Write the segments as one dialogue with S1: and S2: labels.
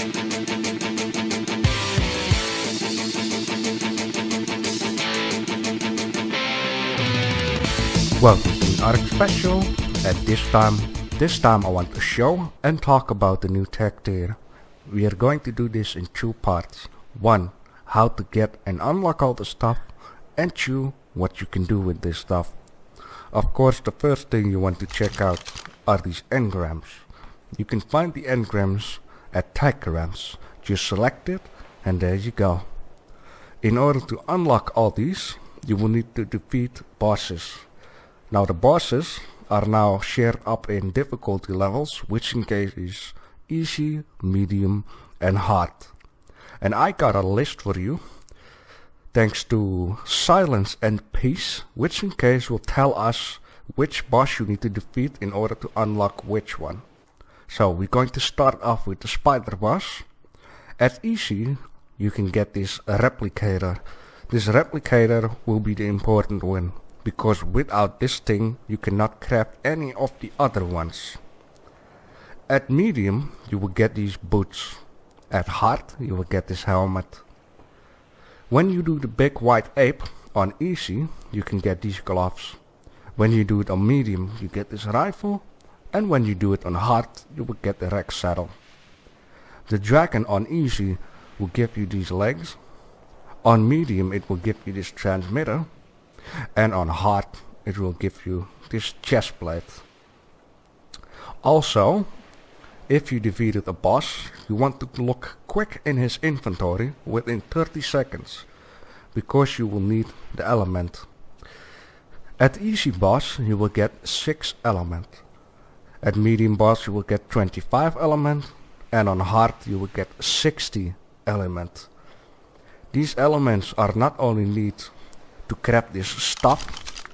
S1: Welcome to an RX special. At this time I want to show and talk about the new Tek Tier. We are going to do this in two parts. 1. How to get and unlock all the stuff, and 2. What you can do with this stuff. Of course, the first thing you want to check out are these engrams. You can find the engrams at Tegrams. Just select it and there you go. In order to unlock all these, you will need to defeat bosses. Now the bosses are now shared up in difficulty levels, which in case is easy, medium and hard. And I got a list for you, thanks to Silence and Peace, which in case will tell us which boss you need to defeat in order to unlock which one. So we're going to start off with the spider boss. At easy, you can get this replicator. This replicator will be the important one, because without this thing you cannot craft any of the other ones. At medium you will get these boots. At hard you will get this helmet. When you do the big white ape on easy, you can get these gloves. When you do it on medium you get this rifle, and when you do it on hard you will get the Rex saddle. The dragon on easy will give you these legs. On medium it will give you this transmitter. And on hard it will give you this chest plate. Also, if you defeated a boss, you want to look quick in his inventory within 30 seconds, because you will need the element. At easy boss you will get 6 element. At medium boss you will get 25 element, and on hard you will get 60 element. These elements are not only needed to craft this stuff,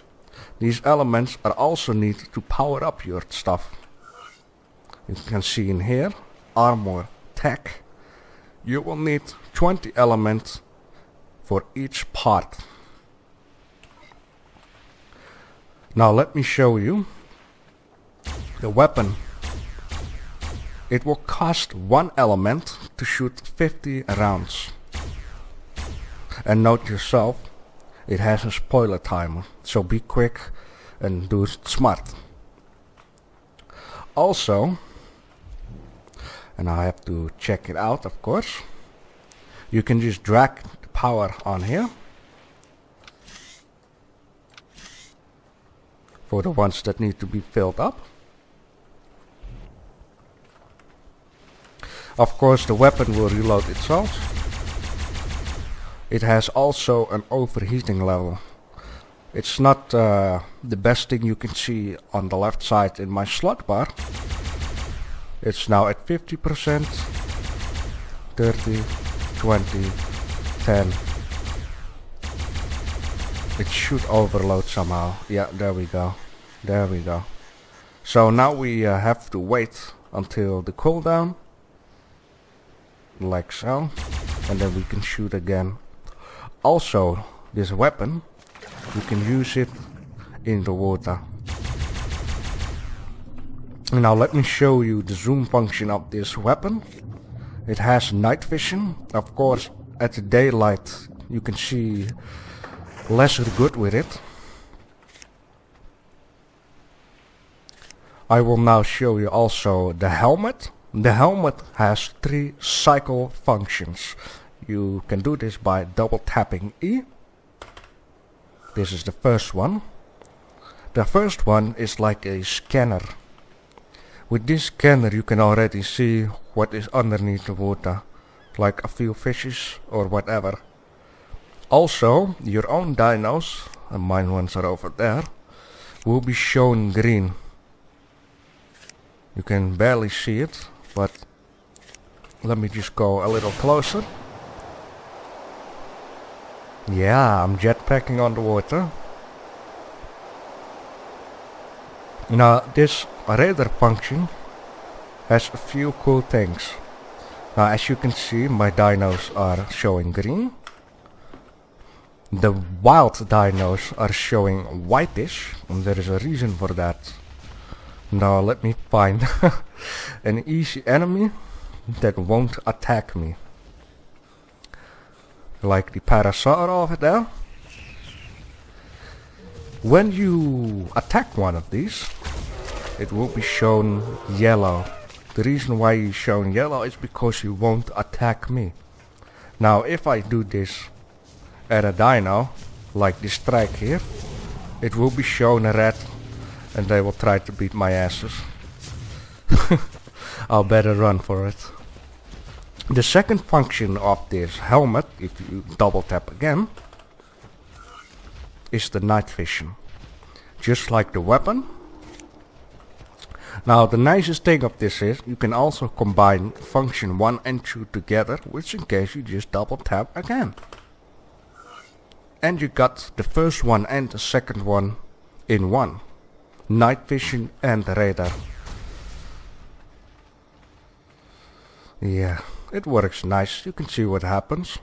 S1: these elements are also needed to power up your stuff. You can see in here, armor, tech. You will need 20 elements for each part. Now let me show you the weapon. It will cost 1 element to shoot 50 rounds. And note yourself, it has a spoiler timer, so be quick and do it smart. Also, and I have to check it out of course, you can just drag the power on here for the ones that need to be filled up. Of course the weapon will reload itself. It has also an overheating level. It's not the best thing you can see on the left side in my slot bar. It's now at 50%, 30, 20, 10. It should overload somehow. Yeah, there we go. There we go. So now we have to wait until the cooldown, like so, and then we can shoot again. Also, this weapon, you can use it in the water. Now let me show you the zoom function of this weapon. It has night vision. Of course, at the daylight you can see less good with it. I will now show you also the helmet. The helmet has 3 cycle functions. You can do this by double tapping E. This is the first one. The first one is like a scanner. With this scanner you can already see what is underneath the water, like a few fishes or whatever. Also, your own dinos, and mine ones are over there, will be shown green. You can barely see it, but let me just go a little closer. Yeah, I'm jetpacking on the water. Now this radar function has a few cool things. Now as you can see, my dinos are showing green. The wild dinos are showing whitish, and there is a reason for that. Now let me find an easy enemy that won't attack me. Like the parasaur over there. When you attack one of these, it will be shown yellow. The reason why it's shown yellow is because you won't attack me. Now if I do this at a dino, like this strike here, it will be shown red and they will try to beat my asses. I'll better run for it. The second function of this helmet, if you double tap again, is the night vision. Just like the weapon. Now the nicest thing of this is you can also combine function 1 and 2 together, which in case you just double tap again. And you got the first one and the second one in one. Night vision and radar. Yeah, it works nice. You can see what happens.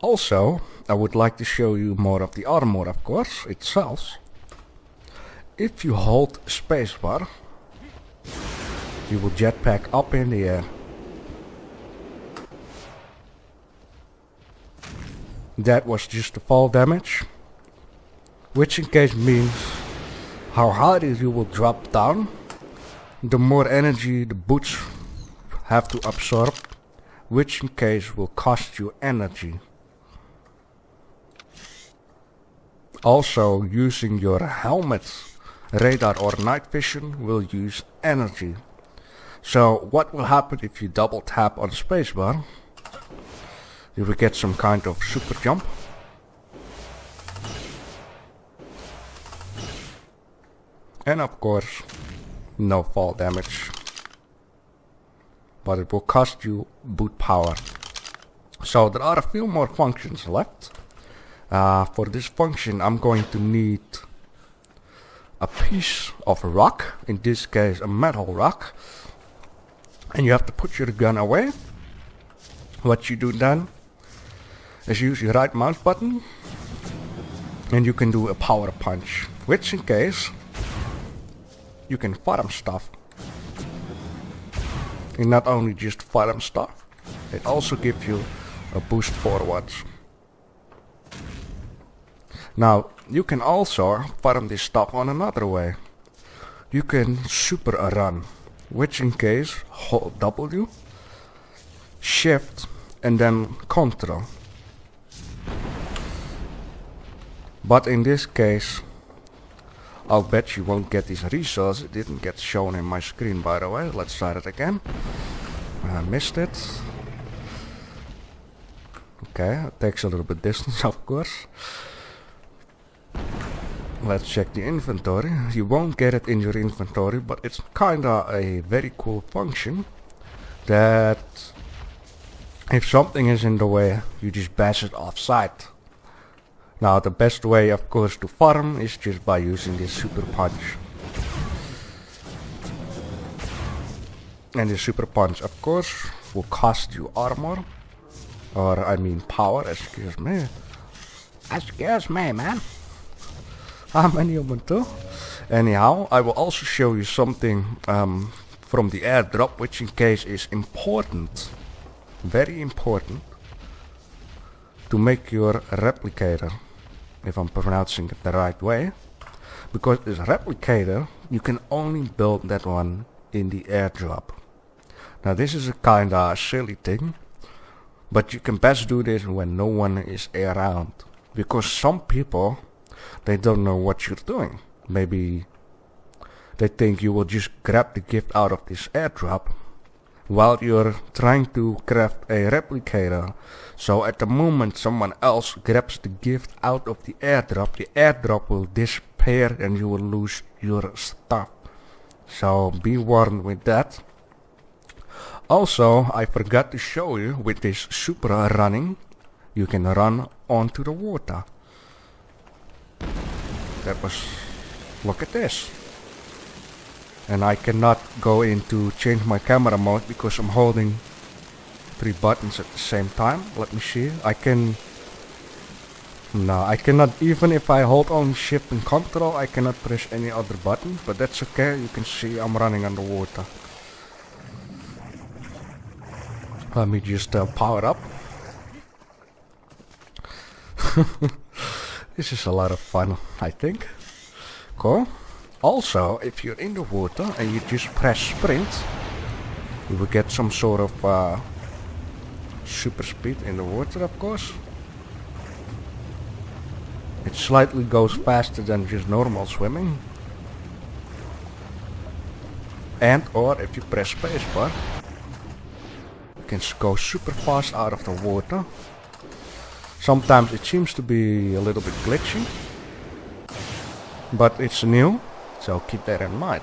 S1: Also, I would like to show you more of the armor, of course, itself. If you hold spacebar, you will jetpack up in the air. That was just the fall damage, which in case means how harder you will drop down, the more energy the boots have to absorb, which in case will cost you energy. Also, using your helmet, radar or night vision will use energy. So what will happen if you double tap on spacebar? You will get some kind of super jump. And of course, no fall damage. But it will cost you boot power. So there are a few more functions left. For this function I'm going to need a piece of rock, in this case a metal rock. And you have to put your gun away. What you do then is use your right mouse button and you can do a power punch, which in case you can farm stuff. And not only just farm stuff, it also gives you a boost forwards. Now you can also farm this stuff on another way. You can super run, which in case hold W, shift and then control. But in this case, I'll bet you won't get these resources. It didn't get shown in my screen, by the way. Let's try it again. I missed it. Okay, it takes a little bit distance, of course. Let's check the inventory. You won't get it in your inventory, but it's kinda a very cool function that if something is in the way, you just bash it off site. Now the best way of course to farm is just by using this super punch. And the super punch of course will cost you armor. Or I mean power, excuse me. Excuse me, man. I'm a human too. Anyhow, I will also show you something from the airdrop, which in case is important. Very important. To make your replicator, if I'm pronouncing it the right way. Because this replicator, you can only build that one in the airdrop. Now this is a kinda silly thing, but you can best do this when no one is around. Because some people, they don't know what you're doing. Maybe they think you will just grab the gift out of this airdrop while you're trying to craft a replicator. So at the moment someone else grabs the gift out of the airdrop will disappear and you will lose your stuff. So be warned with that. Also, I forgot to show you, with this super running, you can run onto the water. That was, look at this. And I cannot go into change my camera mode because I'm holding 3 buttons at the same time. Let me see. I cannot, even if I hold only shift and control, I cannot press any other button. But that's okay, you can see I'm running underwater. Let me just power up. This is a lot of fun, I think. Cool. Also, if you're in the water and you just press sprint, you will get some sort of super speed in the water, of course. It slightly goes faster than just normal swimming. And or if you press spacebar, you can go super fast out of the water. Sometimes it seems to be a little bit glitchy, but it's new, so keep that in mind.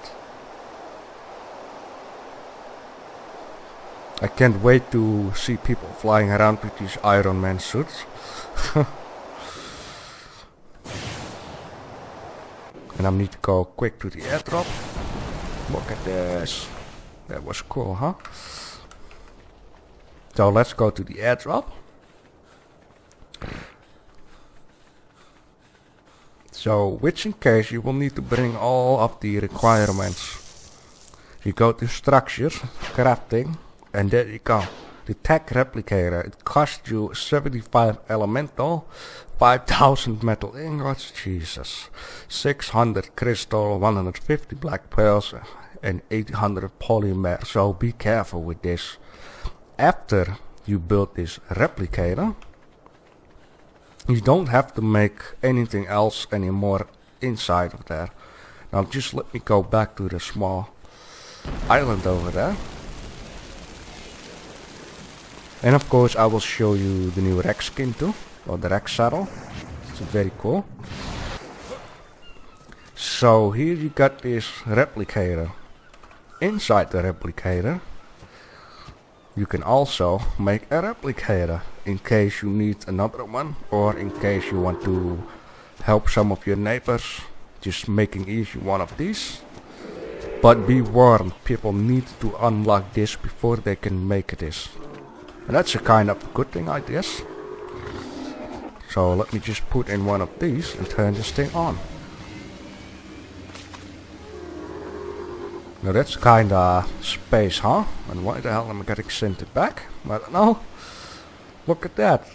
S1: I can't wait to see people flying around with these Iron Man suits. And I need to go quick to the airdrop. Look at this. That was cool, huh? So let's go to the airdrop. So, which in case you will need to bring all of the requirements. You go to structures, crafting, and there you go. The tech replicator. It cost you 75 elemental, 5000 metal ingots, Jesus, 600 crystal, 150 black pearls, and 800 polymer. So be careful with this. After you build this replicator, you don't have to make anything else anymore inside of there. Now just let me go back to the small island over there. And of course I will show you the new Rex skin too, or the Rex saddle. It's very cool. So here you got this replicator. Inside the replicator you can also make a replicator in case you need another one, or in case you want to help some of your neighbors, just making easy one of these. But be warned, people need to unlock this before they can make this. And that's a kind of good thing, I guess. So let me just put in one of these and turn this thing on. Now that's kinda space, huh? And why the hell am I getting sent it back? I don't know. Look at that.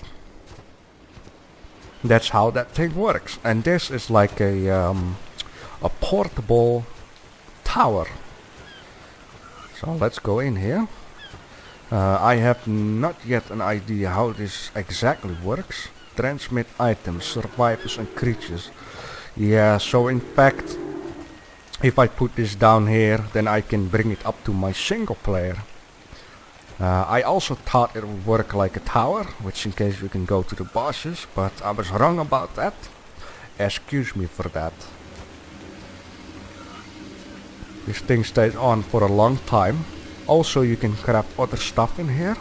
S1: That's how that thing works. And this is like a portable tower. So let's go in here. I have not yet an idea how this exactly works. Transmit items, survivors and creatures. Yeah, so in fact, if I put this down here, then I can bring it up to my single player. I also thought it would work like a tower, which in case you can go to the bosses, but I was wrong about that. Excuse me for that. This thing stays on for a long time. Also you can craft other stuff in here.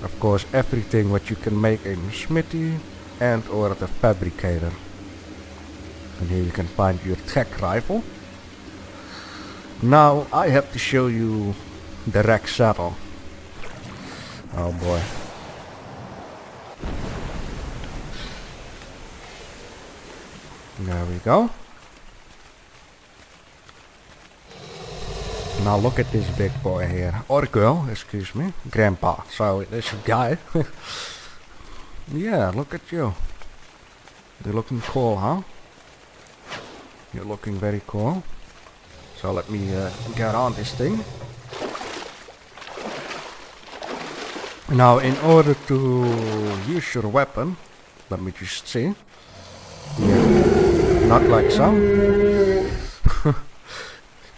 S1: Of course everything what you can make in the smithy and or the fabricator. And here you can find your tech rifle. Now I have to show you the Rex saddle. Oh boy. There we go. Now look at this big boy here. Or girl, excuse me. Grandpa. So it is a guy. Yeah, look at you. You're looking cool, huh? You're looking very cool. So let me get on this thing. Now in order to use your weapon, let me just see. Yeah, not like so.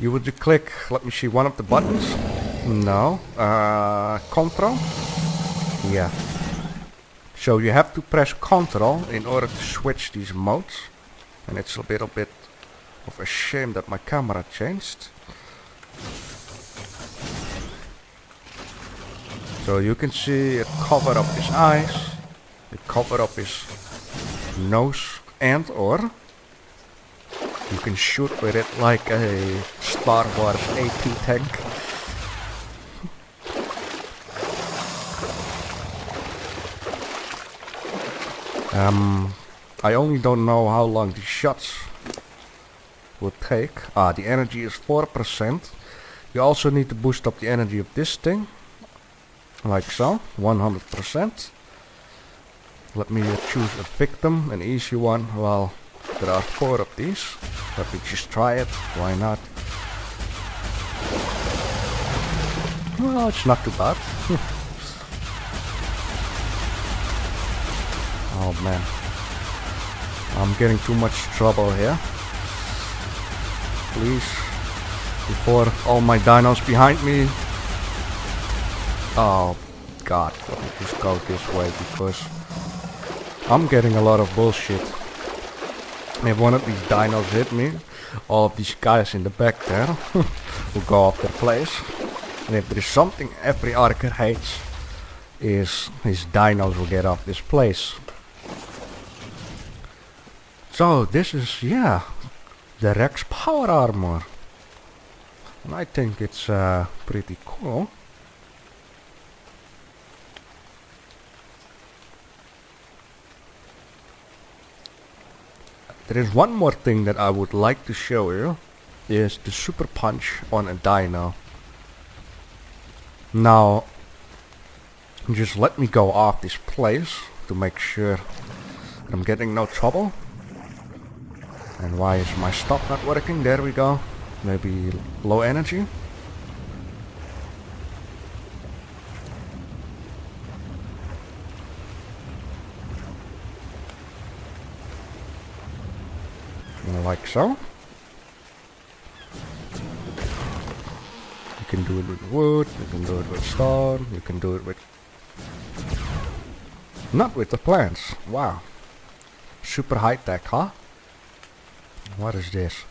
S1: You would click, let me see, one of the buttons. No. Control. Yeah. So you have to press Control in order to switch these modes. And it's a little bit of a shame that my camera changed. So you can see it covered up his eyes, it covered up his nose, and or you can shoot with it like a Star Wars AT tank. I only don't know how long these shots will take. The energy is 4%. You also need to boost up the energy of this thing. Like so, 100%. Let me choose a victim, an easy one. Well, there are 4 of these. Let me just try it, why not? Well, it's not too bad. Oh man. I'm getting too much trouble here. Please. Before all my dinos behind me. Oh god. Let me just go this way because I'm getting a lot of bullshit. If one of these dinos hit me, all of these guys in the back there will go off their place. And if there is something every archer hates, is his dinos will get off this place. So this is, yeah, the Rex power armor. And I think it's pretty cool. There is one more thing that I would like to show you, is the super punch on a dino. Now, just let me go off this place to make sure that I'm getting no trouble. And why is my stop not working? There we go. Maybe low energy. Like so. You can do it with wood, you can do it with stone, you can do it with... Not with the plants. Wow. Super high tech, huh? What is this?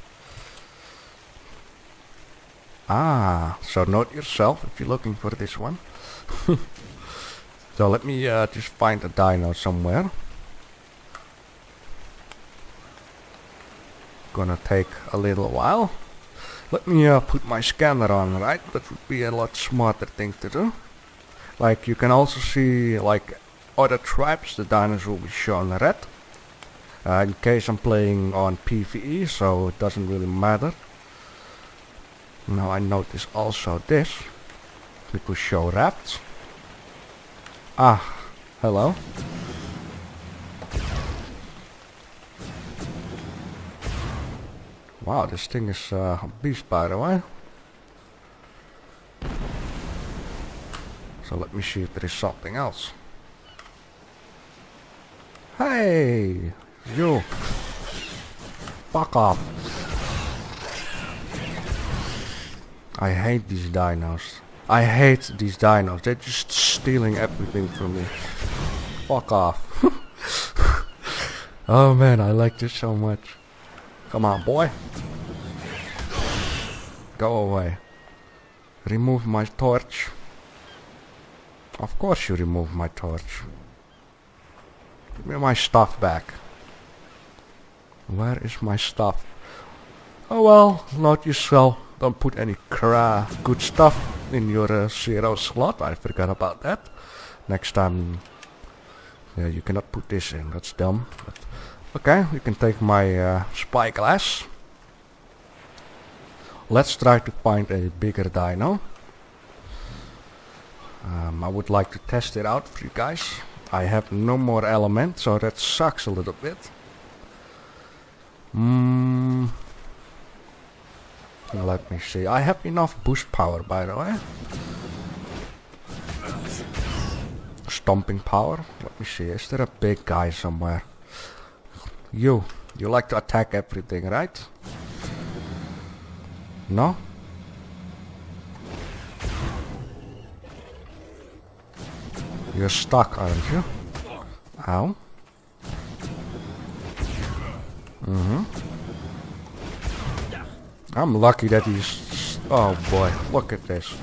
S1: Ah, so note yourself if you're looking for this one. So let me just find a dino somewhere. Gonna take a little while. Let me put my scanner on, right? That would be a lot smarter thing to do. Like you can also see like other tribes, the dinos will be shown red. In case I'm playing on PvE, so it doesn't really matter. Now I notice also this. We could show rafts. Ah, hello. Wow, this thing is a beast, by the way. So let me see if there is something else. Hey, you! Fuck off! I hate these dinos. I hate these dinos. They're just stealing everything from me. Fuck off! Oh man, I like this so much. Come on, boy. Go away. Remove my torch. Of course you remove my torch. Give me my stuff back. Where is my stuff? Oh well, note yourself. Don't put any good stuff in your 0 slot. I forgot about that. Next time, yeah, you cannot put this in. That's dumb. But okay, you can take my spyglass. Let's try to find a bigger dino. I would like to test it out for you guys. I have no more element, so that sucks a little bit. Let me see. I have enough boost power, by the way. Stomping power. Let me see. Is there a big guy somewhere? You like to attack everything, right? No? You're stuck, aren't you? Ow. I'm lucky that he's... Oh boy, look at this.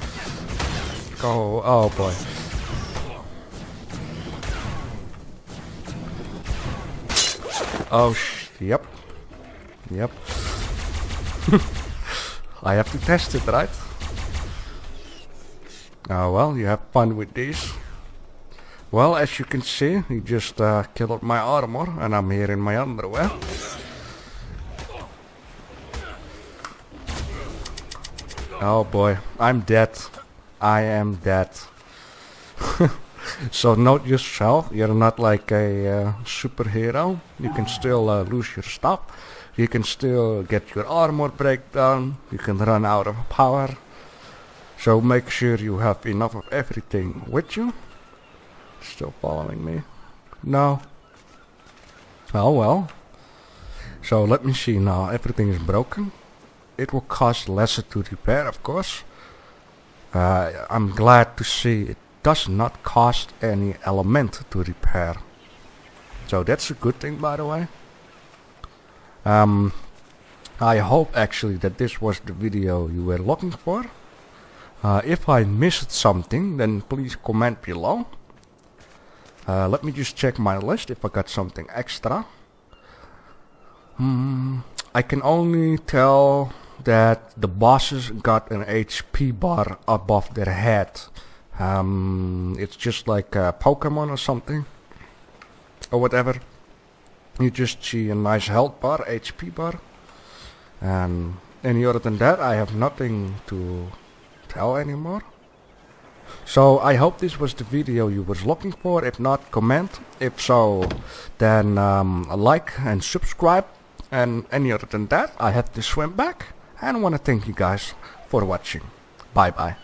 S1: Go, oh boy. Oh yep. Yep. I have to test it, right? Oh well, you have fun with these. Well, as you can see, he just killed my armor, and I'm here in my underwear. Oh boy, I'm dead. I am dead. So note yourself, you're not like a superhero. You can still lose your stuff. You can still get your armor breakdown. You can run out of power. So make sure you have enough of everything with you. Still following me? No. Oh well. So let me see now. Everything is broken. It will cost lesser to repair, of course. I'm glad to see it does not cost any element to repair. So that's a good thing, by the way. I hope actually that this was the video you were looking for. If I missed something, then please comment below. Let me just check my list if I got something extra. I can only tell that the bosses got an HP bar above their head. It's just like a Pokemon or something, or whatever. You just see a nice health bar, HP bar, and any other than that I have nothing to tell anymore. So I hope this was the video you was looking for. If not, comment. If so, then like and subscribe. And any other than that, I have to swim back. And I want to thank you guys for watching. Bye bye.